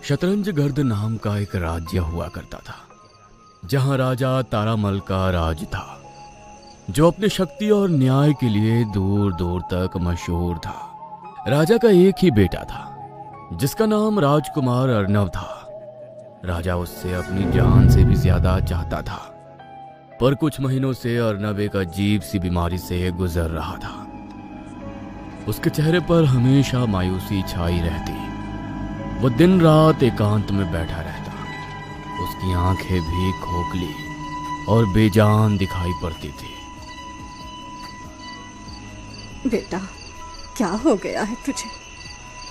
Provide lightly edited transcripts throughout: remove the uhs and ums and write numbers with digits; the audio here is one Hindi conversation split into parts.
शतरंजगढ़ नाम का एक राज्य हुआ करता था, जहां राजा तारामल का राज था, जो अपनी शक्ति और न्याय के लिए दूर दूर तक मशहूर था। राजा का एक ही बेटा था, जिसका नाम राजकुमार अर्णव था। राजा उससे अपनी जान से भी ज्यादा चाहता था, पर कुछ महीनों से अर्णव एक अजीब सी बीमारी से गुजर रहा था। उसके चेहरे पर हमेशा मायूसी छाई रहती। वो दिन रात एकांत में बैठा रहता। उसकी आंखें भी खोखली और बेजान दिखाई पड़ती थी। बेटा, क्या हो गया है तुझे?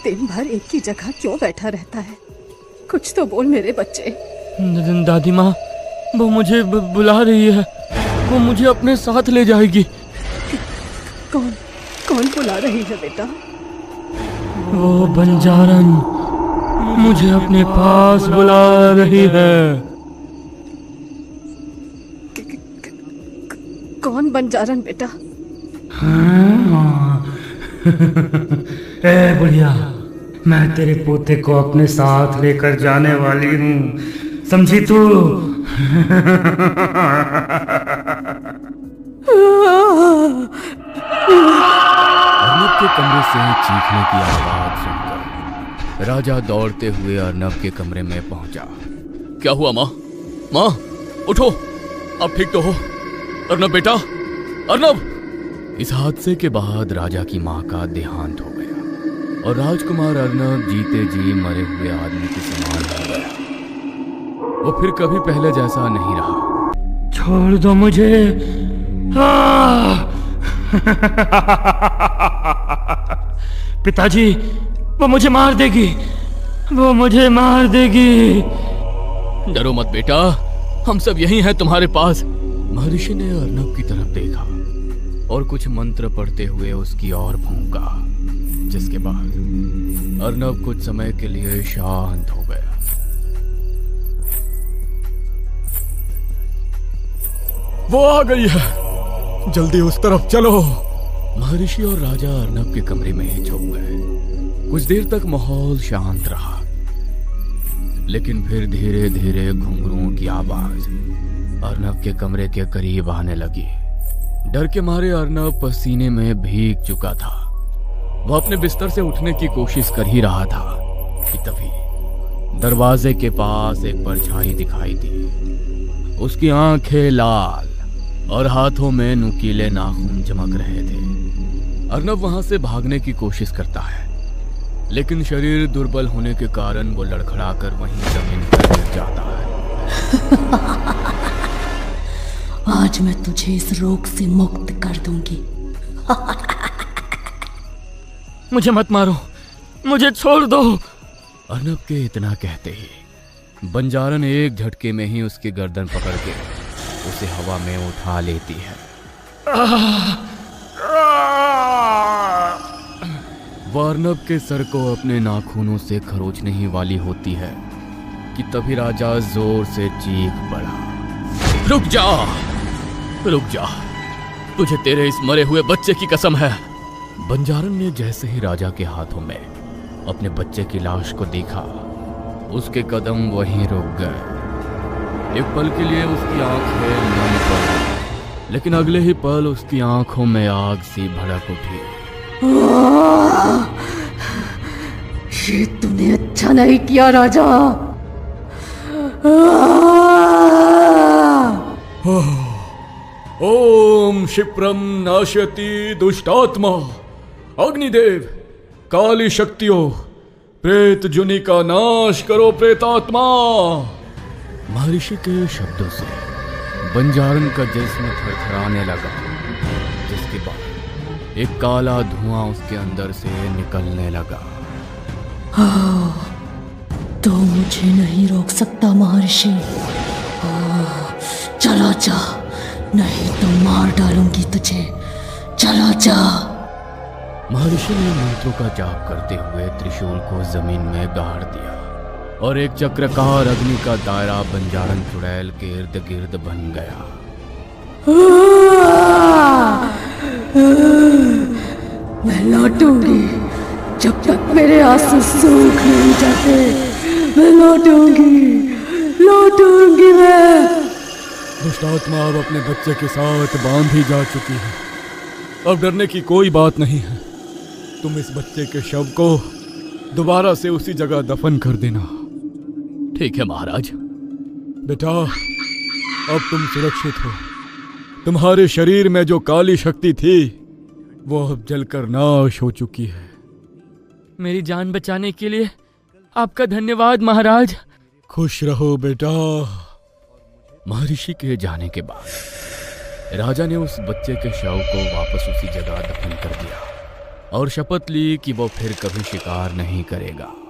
दिन भर एक ही जगह क्यों बैठा रहता है? कुछ तो बोल मेरे बच्चे। दादी माँ, वो मुझे बुला रही है। वो मुझे अपने साथ ले जाएगी। कौन कौन बुला रही है बेटा? वो बंजारन मुझे अपने पास बुला रही है। कौन बंजारन बेटा? ए बुढ़िया, मैं तेरे पोते को अपने साथ लेकर जाने वाली हूँ, समझी तू? अर्नब के कमरे से चीखने की आवाज सुनकर राजा दौड़ते हुए अर्नब के कमरे में पहुंचा। क्या हुआ माँ? माँ उठो, अब ठीक तो हो? अर्नब बेटा, अर्नब! इस हादसे के बाद राजा की माँ का देहांत हो गया और राजकुमार अर्नब जीते जी मरे हुए आदमी के समान हो गया। वो फिर कभी पहले जैसा नहीं रहा। छोड़ दो मुझे। पिताजी, वो मुझे मार देगी, वो मुझे मार देगी। डरो मत बेटा, हम सब यही हैं तुम्हारे पास। महर्षि ने अर्नब की तरफ देखा और कुछ मंत्र पढ़ते हुए उसकी ओर भौंका, जिसके बाद अर्नब कुछ समय के लिए शांत हो गया। वो आ गई है, जल्दी उस तरफ चलो। महर्षि और राजा अर्नब के कमरे में ही छुप गए। कुछ देर तक माहौल शांत रहा, लेकिन फिर धीरे धीरे घुंघरुओं की आवाज अर्नब के कमरे के करीब आने लगी। डर के मारे अर्नब पसीने में भीग चुका था। वह अपने बिस्तर से उठने की कोशिश कर ही रहा था कि तभी दरवाजे के पास एक परछाई दिखाई दी। उसकी आंखें लाल और हाथों में नुकीले नाखून चमक रहे थे। अर्नब वहां से भागने की कोशिश करता है, लेकिन शरीर दुर्बल होने के कारण वो लड़खड़ाकर वहीं जमीन पर गिर जाता है। आज मैं तुझे इस रोग से मुक्त कर दूंगी। मुझे मत मारो, मुझे छोड़ दो। अर्नब के इतना कहते ही बंजारन एक झटके में ही उसकी गर्दन पकड़ के उसे हवा में उठा लेती है। वह अर्नब के सर को अपने नाखूनों से खरोचने ही वाली होती है कि तभी राजा जोर से चीख पड़ा। रुक जा, रुक जा, तुझे तेरे इस मरे हुए बच्चे की कसम है। बंजारन ने जैसे ही राजा के हाथों में अपने बच्चे की लाश को देखा, उसके कदम वहीं रुक गए। एक पल के लिए उसकी आंखें नम पड़ गईं, लेकिन अगले ही पल उसकी आंखों में आग सी भड़क उठी। ये तूने अच्छा नहीं किया राजा। ओम क्षिप्रम नाशयति दुष्टात्मा। अग्निदेव, काली शक्तियों, प्रेत जुनी का नाश करो प्रेतात्मा। महर्षि के शब्दों से बंजारन का जिस्म थरथराने लगा, जिसके बाद एक काला धुआं उसके अंदर से निकलने लगा। तो मुझे नहीं रोक सकता महर्षि। चला जा, नहीं तो मार डालूंगी तुझे। चला जा। महर्षि ने मंत्रों का जाप करते हुए त्रिशूल को जमीन में गाड़ दिया और एक चक्रकार अग्नि का दायरा बंजारन चुड़ैल के इर्द गिर्द बन गया। मैं लौटूंगी जब तक मेरे आंसू सूख नहीं जाते। मैं लौटूंगी मैं। दुष्ट आत्मा अब अपने बच्चे के साथ बांधी जा चुकी है। अब डरने की कोई बात नहीं है। तुम इस बच्चे के शव को दोबारा से उसी जगह दफन कर देना। ठीक है महाराज। बेटा, अब तुम सुरक्षित हो। तुम्हारे शरीर में जो काली शक्ति थी वो अब जलकर नाश हो चुकी है। मेरी जान बचाने के लिए आपका धन्यवाद महाराज। खुश रहो बेटा। महर्षि के जाने के बाद राजा ने उस बच्चे के शव को वापस उसी जगह दफन कर दिया और शपथ ली कि वो फिर कभी शिकार नहीं करेगा।